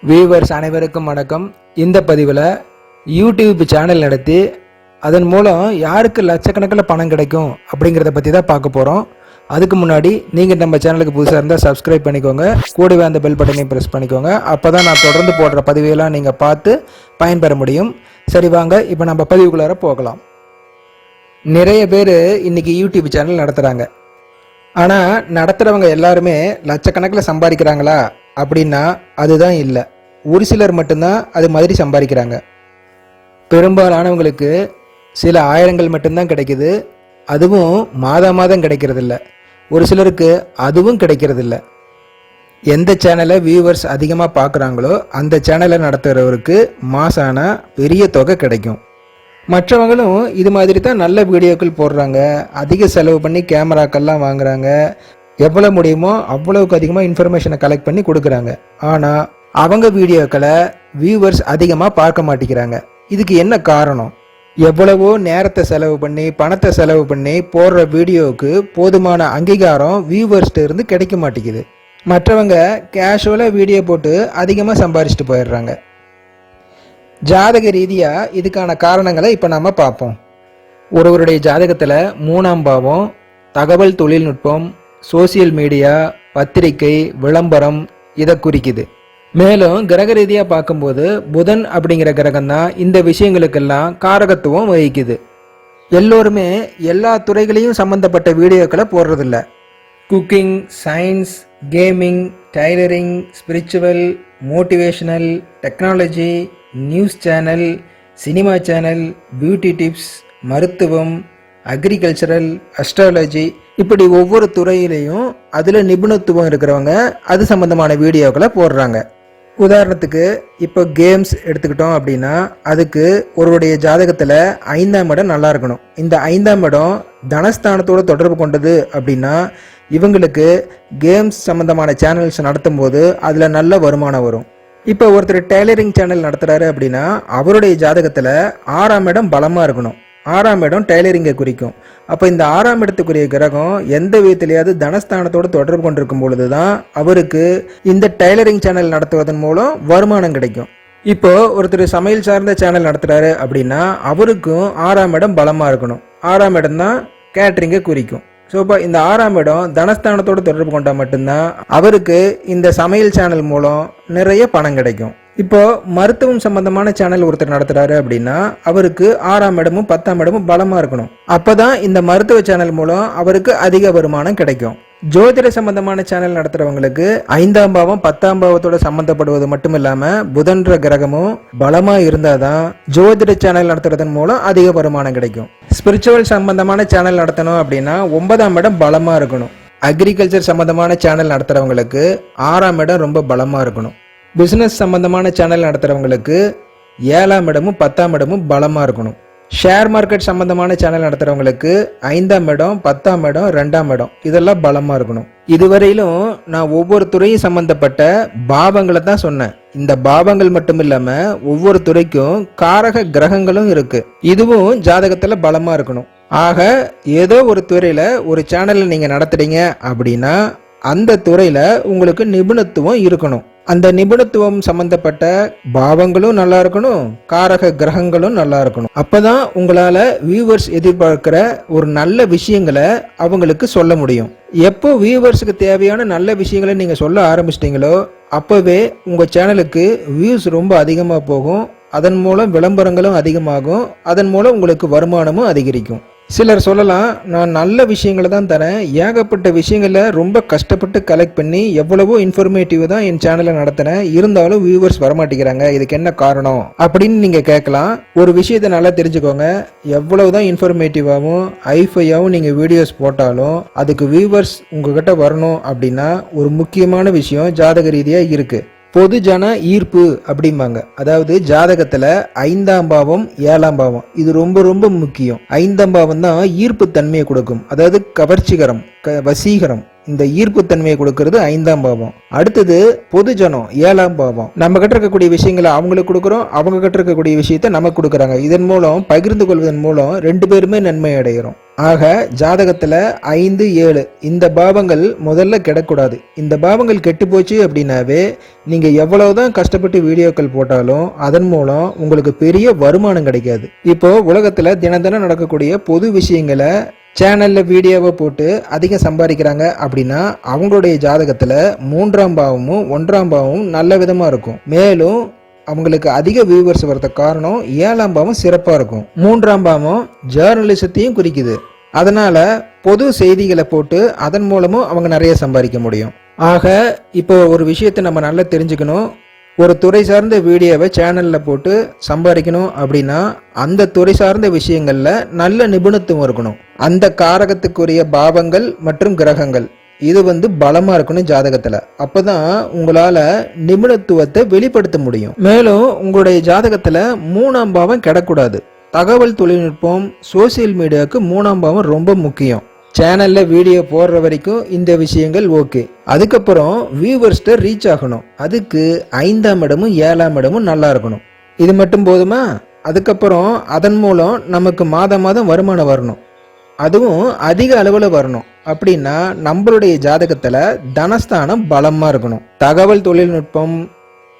Viewers அனைவருக்கும் வணக்கம். இந்த பதிவில் யூடியூப் சேனல் நடத்தி அதன் மூலம் யாருக்கு லட்சக்கணக்கில் பணம் கிடைக்கும் அப்படிங்கிறத பற்றி தான் பார்க்க போகிறோம். அதுக்கு முன்னாடி நீங்கள் நம்ம சேனலுக்கு புதுசாக இருந்தால் சப்ஸ்கிரைப் பண்ணிக்கோங்க, கூடவே அந்த பெல் பட்டனையும் ப்ரெஸ் பண்ணிக்கோங்க. அப்போ தான் நான் தொடர்ந்து போடுற பதிவுகளாக நீங்கள் பார்த்து பயன்பெற முடியும். சரி வாங்க, இப்போ நம்ம பதிவுக்குள்ளார போகலாம். நிறைய பேர் இன்றைக்கி யூடியூப் சேனல் நடத்துகிறாங்க. ஆனால் நடத்துகிறவங்க எல்லாருமே லட்சக்கணக்கில் சம்பாதிக்கிறாங்களா அப்படின்னா அதுதான் இல்லை. ஒரு சிலர் மட்டும்தான் அது மாதிரி சம்பாதிக்கிறாங்க. பெரும்பாலானவங்களுக்கு சில ஆயிரங்கள் மட்டும்தான் கிடைக்குது. அதுவும் மாதம் கிடைக்கிறதில்ல. ஒரு சிலருக்கு அதுவும் கிடைக்கிறதில்ல. எந்த சேனலை வியூவர்ஸ் அதிகமாக பார்க்குறாங்களோ அந்த சேனலை நடத்துகிறவருக்கு மாசான பெரிய தொகை கிடைக்கும். மற்றவங்களும் இது மாதிரி தான் நல்ல வீடியோக்கள் போடுறாங்க, அதிக செலவு பண்ணி கேமராக்கள்லாம் வாங்குறாங்க, எவ்வளோ முடியுமோ அவ்வளவுக்கு அதிகமாக இன்ஃபர்மேஷனை கலெக்ட் பண்ணி கொடுக்குறாங்க. ஆனால் அவங்க வீடியோக்களை வியூவர்ஸ் அதிகமாக பார்க்க மாட்டேங்கிறாங்க. இதுக்கு என்ன காரணம்? எவ்வளவோ நேரத்தை செலவு பண்ணி பணத்தை செலவு பண்ணி போடுற வீடியோவுக்கு போதுமான அங்கீகாரம் வியூவர்ஸ்ட்டு இருந்து கிடைக்க மாட்டேங்குது. மற்றவங்க கேஷுவலாக வீடியோ போட்டு அதிகமாக சம்பாரிச்சிட்டு போயிடுறாங்க. ஜாதக ரீதியாக இதுக்கான காரணங்களை இப்போ நாம் பார்ப்போம். ஒருவருடைய ஜாதகத்தில் 3ஆம் பாவம் தகவல் தொழில்நுட்பம், சோசியல் மீடியா, பத்திரிகை, விளம்பரம் இதை குறிக்குது. மேலும் கிரக ரீதியாக பார்க்கும்போது புதன் அப்படிங்கிற கிரகம் தான் இந்த விஷயங்களுக்கெல்லாம் காரகத்துவம் வகிக்குது. எல்லோருமே எல்லா துறைகளையும் சம்பந்தப்பட்ட வீடியோக்களை போடுறதில்ல. Cooking, science, gaming, tailoring, spiritual, motivational, technology, news channel, cinema channel, beauty tips, மருத்துவம், அக்ரிகல்ச்சரல், அஸ்ட்ராலஜி, இப்படி ஒவ்வொரு துறையிலையும் அதில் நிபுணத்துவம் இருக்கிறவங்க அது சம்பந்தமான வீடியோக்களை போடுறாங்க. உதாரணத்துக்கு இப்போ கேம்ஸ் எடுத்துக்கிட்டோம் அப்படின்னா அதுக்கு ஒருவருடைய ஜாதகத்தில் 5ஆம் இடம் நல்லா இருக்கணும். இந்த 5ஆம் இடம் தனஸ்தானத்தோடு தொடர்பு கொண்டது அப்படின்னா இவங்களுக்கு கேம்ஸ் சம்பந்தமான சேனல்ஸ் நடத்தும் போது அதில் நல்ல வருமானம் வரும். இப்போ ஒருத்தர் டெய்லரிங் சேனல் நடத்துகிறாரு அப்படின்னா அவருடைய ஜாதகத்தில் 6ஆம் இடம் பலமாக இருக்கணும். 6ஆம் இடம் டெய்லரிங்கை குறிக்கும். அப்போ இந்த 6ஆம் இடத்துக்குரிய கிரகம் எந்த விதத்திலேயாவது தனஸ்தானத்தோடு தொடர்பு கொண்டிருக்கும் பொழுது தான் அவருக்கு இந்த டெய்லரிங் சேனல் நடத்துவதன் மூலம் வருமானம் கிடைக்கும். இப்போ ஒருத்தர் சமையல் சார்ந்த சேனல் நடத்துகிறாரு அப்படின்னா அவருக்கும் 6ஆம் இடம் பலமாக இருக்கணும். 6ஆம் இடம் தான் கேட்ரிங்கை குறிக்கும். ஸோ இப்போ இந்த 6ஆம் இடம் தனஸ்தானத்தோடு தொடர்பு கொண்டால் மட்டும்தான் அவருக்கு இந்த சமையல் சேனல் மூலம் நிறைய பணம் கிடைக்கும். இப்போ மருத்துவம் சம்பந்தமான சேனல் ஒருத்தர் நடத்துறாரு அப்படின்னா அவருக்கு 6ஆம் இடமும் 10ஆம் இடமும் பலமா இருக்கணும். அப்பதான் இந்த மருத்துவ சேனல் மூலம் அவருக்கு அதிக வருமானம் கிடைக்கும். ஜோதிட சம்பந்தமான சேனல் நடத்துறவங்களுக்கு 5ஆம் பாவம் 10ஆம் பாவத்தோட சம்பந்தப்படுவது மட்டும் இல்லாம புதன்ற கிரகமும் பலமா இருந்தாதான் ஜோதிட சேனல் நடத்துறதன் மூலம் அதிக வருமானம் கிடைக்கும். ஸ்பிரிச்சுவல் சம்பந்தமான சேனல் நடத்தணும் அப்படின்னா 9ஆம் இடம் பலமா இருக்கணும். அக்ரிகல்ச்சர் சம்பந்தமான சேனல் நடத்துறவங்களுக்கு 6ஆம் இடம் ரொம்ப பலமா இருக்கணும். பிஸ்னஸ் சம்பந்தமான சேனல் நடத்துகிறவங்களுக்கு 7ஆம் இடமும் 10ஆம் இடமும் பலமாக இருக்கணும். ஷேர் மார்க்கெட் சம்பந்தமான சேனல் நடத்துகிறவங்களுக்கு 5ஆம் இடம் 10ஆம் இடம் 2ஆம் இடம் இதெல்லாம் பலமாக இருக்கணும். இதுவரையிலும் நான் ஒவ்வொரு துறையும் சம்பந்தப்பட்ட பாவங்களை தான் சொன்னேன். இந்த பாவங்கள் மட்டும் இல்லாமல் ஒவ்வொரு துறைக்கும் காரக கிரகங்களும் இருக்கு. இதுவும் ஜாதகத்தில் பலமாக இருக்கணும். ஆக ஏதோ ஒரு துறையில் ஒரு சேனலை நீங்கள் நடத்துறீங்க அப்படின்னா அந்த துறையில் உங்களுக்கு நிபுணத்துவம் இருக்கணும். அந்த நிபுணத்துவம் சம்பந்தப்பட்ட பாவங்களும் நல்லா இருக்கணும், காரக கிரகங்களும் நல்லா இருக்கணும். அப்பதான் உங்களால வியூவர்ஸ் எதிர்பார்க்கிற ஒரு நல்ல விஷயங்களை அவங்களுக்கு சொல்ல முடியும். எப்போ வியூவர்ஸுக்கு தேவையான நல்ல விஷயங்களை நீங்க சொல்ல ஆரம்பிச்சிட்டீங்களோ அப்பவே உங்க சேனலுக்கு வியூஸ் ரொம்ப அதிகமா போகும். அதன் மூலம் விளம்பரங்களும் அதிகமாகும். அதன் மூலம் உங்களுக்கு வருமானமும் அதிகரிக்கும். சிலர் சொல்லலாம், நான் நல்ல விஷயங்களை தான் தரேன், ஏகப்பட்ட விஷயங்களை ரொம்ப கஷ்டப்பட்டு கலெக்ட் பண்ணி எவ்வளவோ இன்ஃபர்மேட்டிவ் தான் என் சேனலை நடத்துறேன், இருந்தாலும் வியூவர்ஸ் வரமாட்டேங்கிறாங்க, இதுக்கு என்ன காரணம் அப்படின்னு நீங்க கேட்கலாம். ஒரு விஷயத்தை நல்லா தெரிஞ்சுக்கோங்க, எவ்வளவுதான் இன்ஃபர்மேட்டிவாகவும் ஐஃபையாகவும் நீங்க வீடியோஸ் போட்டாலும் அதுக்கு வியூவர்ஸ் உங்ககிட்ட வரணும் அப்படின்னா ஒரு முக்கியமான விஷயம் ஜாதக ரீதியா இருக்கு. பொதுஜன ஈர்ப்பு அப்படிம்பாங்க. அதாவது ஜாதகத்துல 5ஆம் பாவம் 7ஆம் பாவம் இது ரொம்ப ரொம்ப முக்கியம். 5ஆம் பாவம் தான் ஈர்ப்பு தன்மையை கொடுக்கும். அதாவது கவர்ச்சிகரம், வசீகரம், இந்த ஈர்ப்பு தன்மையை கொடுக்கறது 5ஆம் பாவம். அடுத்தது பொதுஜனம் 7ஆம் பாவம். நம்ம கிட்ட இருக்கக்கூடிய விஷயங்களை அவங்களுக்கு கொடுக்குறோம், அவங்க கிட்ட இருக்கக்கூடிய விஷயத்த நமக்கு கொடுக்குறாங்க. இதன் மூலம் பகிர்ந்து கொள்வதன் மூலம் 2 பேருமே நன்மை அடைகிறோம். ஆக ஜாதகத்தில் 5, 7 இந்த பாவங்கள் முதல்ல கெடக்கூடாது. இந்த பாவங்கள் கெட்டு போச்சு அப்படின்னாவே நீங்கள் எவ்வளவுதான் கஷ்டப்பட்டு வீடியோக்கள் போட்டாலும் அதன் மூலம் உங்களுக்கு பெரிய வருமானம் கிடைக்காது. இப்போ உலகத்தில் தினம் தினம் நடக்கக்கூடிய பொது விஷயங்களை சேனலில் வீடியோவை போட்டு அதிகம் சம்பாதிக்கிறாங்க அப்படின்னா அவங்களுடைய ஜாதகத்தில் 3ஆம் பாவமும் 1ஆம் பாவமும் நல்ல விதமாக இருக்கும். மேலும் அவங்களுக்கு அதிக வியூவர்ஸ் வரதுக்கு காரணம் 7ஆம் பாவம் சிறப்பாக இருக்கும். 3ஆம் பாவம் ஜேர்னலிசத்தையும் குறிக்குது. அதனால பொது செய்திகளை போட்டு அதன் மூலமும் அவங்க நிறைய சம்பாதிக்க முடியும். ஆக இப்போ ஒரு விஷயத்தை நம்ம நல்லா தெரிஞ்சுக்கணும். ஒரு துறை சார்ந்த வீடியோவை சேனலில் போட்டு சம்பாதிக்கணும் அப்படின்னா அந்த துறை சார்ந்த விஷயங்களில் நல்ல நிபுணத்துவம் இருக்கணும். அந்த காரகத்துக்குரிய பாவங்கள் மற்றும் கிரகங்கள் இது பலமாக இருக்கணும் ஜாதகத்தில். அப்போ தான் உங்களால் நிபுணத்துவத்தை வெளிப்படுத்த முடியும். மேலும் உங்களுடைய ஜாதகத்தில் 3ஆம் பாவம் கெடக்கூடாது. தகவல் தொழில்நுட்பம், சோசியல் மீடியாவுக்கு 3ஆம் பாவம் ரொம்ப முக்கியம். சேனலில் வீடியோ போடுற வரைக்கும் இந்த விஷயங்கள் ஓகே. அதுக்கப்புறம் வியூவர்ஸ்ட்டை ரீச் ஆகணும். அதுக்கு 5ஆம் இடமும் 7ஆம் இடமும் நல்லா இருக்கணும். இது மட்டும் போதுமா? அதுக்கப்புறம் அதன் மூலம் நமக்கு மாதம் மாதம் வருமானம் வரணும். அதுவும் அதிக அளவில் வரணும். அப்படின்னா நம்மளுடைய ஜாதகத்தில் தனஸ்தானம் பலமாக இருக்கணும். தகவல் தொழில்நுட்பம்,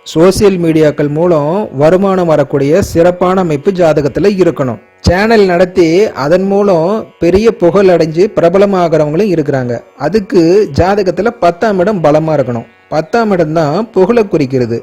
சோசியல் மீடியாக்கள் மூலம் வருமானம் வரக்கூடிய சிறப்பான அமைப்பு ஜாதகத்தில் இருக்கணும். சேனல் நடத்தி அதன் மூலம் பெரிய புகழ் அடைஞ்சு பிரபலமாகறவங்களும் இருக்கிறாங்க. அதுக்கு ஜாதகத்தில் 10ஆம் இடம் பலமாக இருக்கணும். 10ஆம் இடம் தான் புகழை குறிக்கிறது,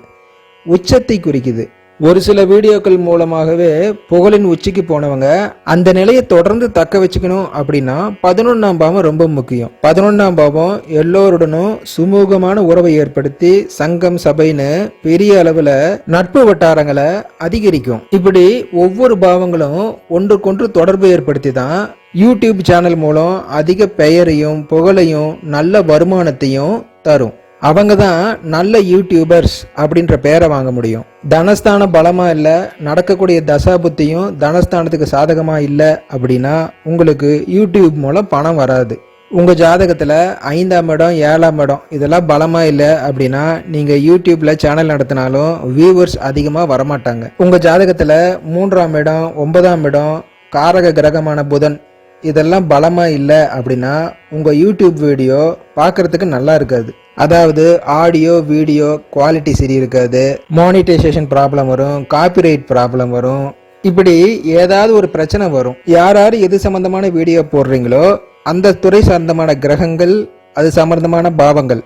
உச்சத்தை குறிக்குது. ஒரு சில வீடியோக்கள் மூலமாகவே புகழின் உச்சிக்கு போனவங்க அந்த நிலையை தொடர்ந்து தக்க வச்சுக்கணும் அப்படின்னா 11ஆம் பாவம் ரொம்ப முக்கியம். 11ஆம் பாவம் எல்லோருடனும் சுமூகமான உறவை ஏற்படுத்தி சங்கம் சபைன்னு பெரிய அளவில் நட்பு வட்டாரங்களை அதிகரிக்கும். இப்படி ஒவ்வொரு பாவங்களும் ஒன்றுக்கொன்று தொடர்பு ஏற்படுத்தி தான் யூடியூப் சேனல் மூலம் அதிக பெயரையும் புகழையும் நல்ல வருமானத்தையும் தரும். அவங்க தான் நல்ல யூடியூபர்ஸ் அப்படின்ற பேரை வாங்க முடியும். தனஸ்தானம் பலமாக இல்லை, நடக்கக்கூடிய தசாபுத்தியும் தனஸ்தானத்துக்கு சாதகமாக இல்லை அப்படின்னா உங்களுக்கு யூடியூப் மூலம் பணம் வராது. உங்கள் ஜாதகத்தில் 5ஆம் இடம் 7ஆம் இடம் இதெல்லாம் பலமாக இல்லை அப்படின்னா நீங்கள் யூடியூப்பில் சேனல் நடத்தினாலும் வியூவர்ஸ் அதிகமாக வரமாட்டாங்க. உங்கள் ஜாதகத்தில் 3ஆம் இடம் 9ஆம் இடம் காரக கிரகமான புதன் இதெல்லாம் பலமாக இல்லை அப்படின்னா உங்கள் யூடியூப் வீடியோ பார்க்குறதுக்கு நல்லா இருக்காது. அதாவது ஆடியோ வீடியோ குவாலிட்டி சரி இருக்காது, மானிட்டைசேஷன் ப்ராப்ளம் வரும், காப்பிரைட் ப்ராப்ளம் வரும். இப்படி ஏதாவது ஒரு பிரச்சனை வரும். யார் எது சம்பந்தமான வீடியோ போடுறீங்களோ அந்த துறை சார்ந்தமான கிரகங்கள், அது சம்பந்தமான பாவங்கள்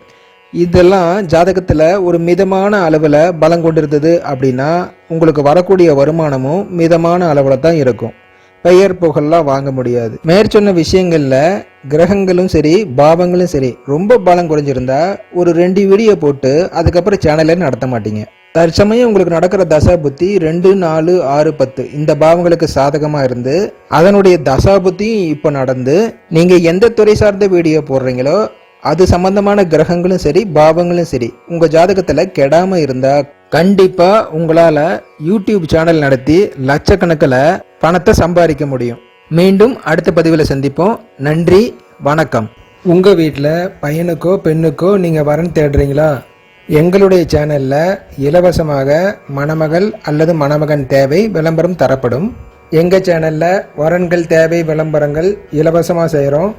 இதெல்லாம் ஜாதகத்தில் ஒரு மிதமான அளவில் பலம் கொண்டிருந்தது அப்படின்னா உங்களுக்கு வரக்கூடிய வருமானமும் மிதமான அளவில் தான் இருக்கும். பெயர் புகழெல்லாம் வாங்க முடியாது. மேற்சொன்ன விஷயங்கள்ல கிரகங்களும் சரி பாவங்களும் சரி ரொம்ப பலம் குறைஞ்சிருந்தா ஒரு 2 வீடியோ போட்டு அதுக்கப்புறம் சேனலே நடத்த மாட்டீங்க. தற்சமயம் உங்களுக்கு நடக்கிற தசா புத்தி 2, 4, 6, 10 இந்த பாவங்களுக்கு சாதகமா இருந்து அதனுடைய தசா புத்தியும் இப்போ நடந்து நீங்க எந்த துறை சார்ந்த வீடியோ போடுறீங்களோ அது சம்பந்தமான கிரகங்களும் சரி பாவங்களும் சரி உங்க ஜாதகத்துல கெடாம இருந்தா கண்டிப்பா உங்களால யூடியூப் சேனல் நடத்தி லட்சக்கணக்கில் பணத்தை சம்பாதிக்க முடியும். மீண்டும் அடுத்த பதிவில் சந்திப்போம். நன்றி, வணக்கம். உங்கள் வீட்டில் பையனுக்கோ பெண்ணுக்கோ நீங்கள் வரன் தேடுறீங்களா? எங்களுடைய சேனலில் இலவசமாக மணமகள் அல்லது மணமகன் தேவை விளம்பரம் தரப்படும். எங்கள் சேனலில் வரன்கள் தேவை விளம்பரங்கள் இலவசமாக செய்கிறோம்.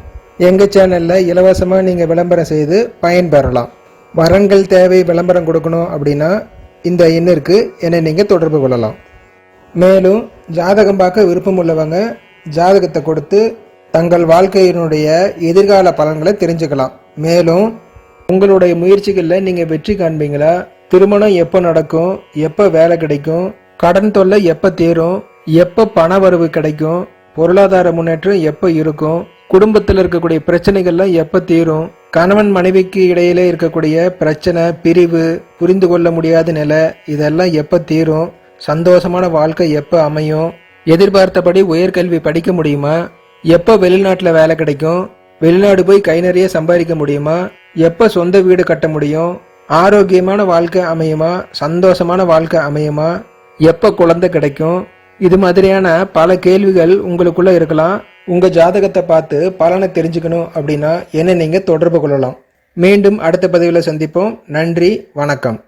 எங்கள் சேனலில் இலவசமாக நீங்கள் விளம்பரம் செய்து பயன்பெறலாம். வரன்கள் தேவை விளம்பரம் கொடுக்கணும் அப்படின்னா இந்த எண்ணிற்கு என்னை நீங்கள் தொடர்பு கொள்ளலாம். மேலும் ஜாதகம் பார்க்க விருப்பம் உள்ளவங்க ஜாதகத்தை கொடுத்து தங்கள் வாழ்க்கையினுடைய எதிர்கால பலன்களை தெரிஞ்சுக்கலாம். மேலும் உங்களுடைய முயற்சிகளில் நீங்கள் வெற்றி காண்பீங்களா? திருமணம் எப்போ நடக்கும்? எப்போ வேலை கிடைக்கும்? கடன் தொல்லை எப்போ தீரும்? எப்போ பண வரவு கிடைக்கும்? பொருளாதார முன்னேற்றம் எப்போ இருக்கும்? குடும்பத்தில் இருக்கக்கூடிய பிரச்சனைகள்லாம் எப்போ தீரும்? கணவன் மனைவிக்கு இடையிலே இருக்கக்கூடிய பிரச்சனை, பிரிவு, புரிந்து கொள்ள முடியாத நிலை இதெல்லாம் எப்போ தீரும்? சந்தோஷமான வாழ்க்கை எப்போ அமையும்? எதிர்பார்த்தபடி உயர்கல்வி படிக்க முடியுமா? எப்போ வெளிநாட்டில் வேலை கிடைக்கும்? வெளிநாடு போய் கை நிறைய சம்பாதிக்க முடியுமா? எப்போ சொந்த வீடு கட்ட முடியும்? ஆரோக்கியமான வாழ்க்கை அமையுமா? சந்தோஷமான வாழ்க்கை அமையுமா? எப்போ குழந்தை கிடைக்கும்? இது மாதிரியான பல கேள்விகள் உங்களுக்குள்ள இருக்கலாம். உங்க ஜாதகத்தை பார்த்து பலனை தெரிஞ்சுக்கணும் அப்படின்னா என்ன நீங்க தொடர்பு கொள்ளலாம். மீண்டும் அடுத்த பதிவில் சந்திப்போம். நன்றி, வணக்கம்.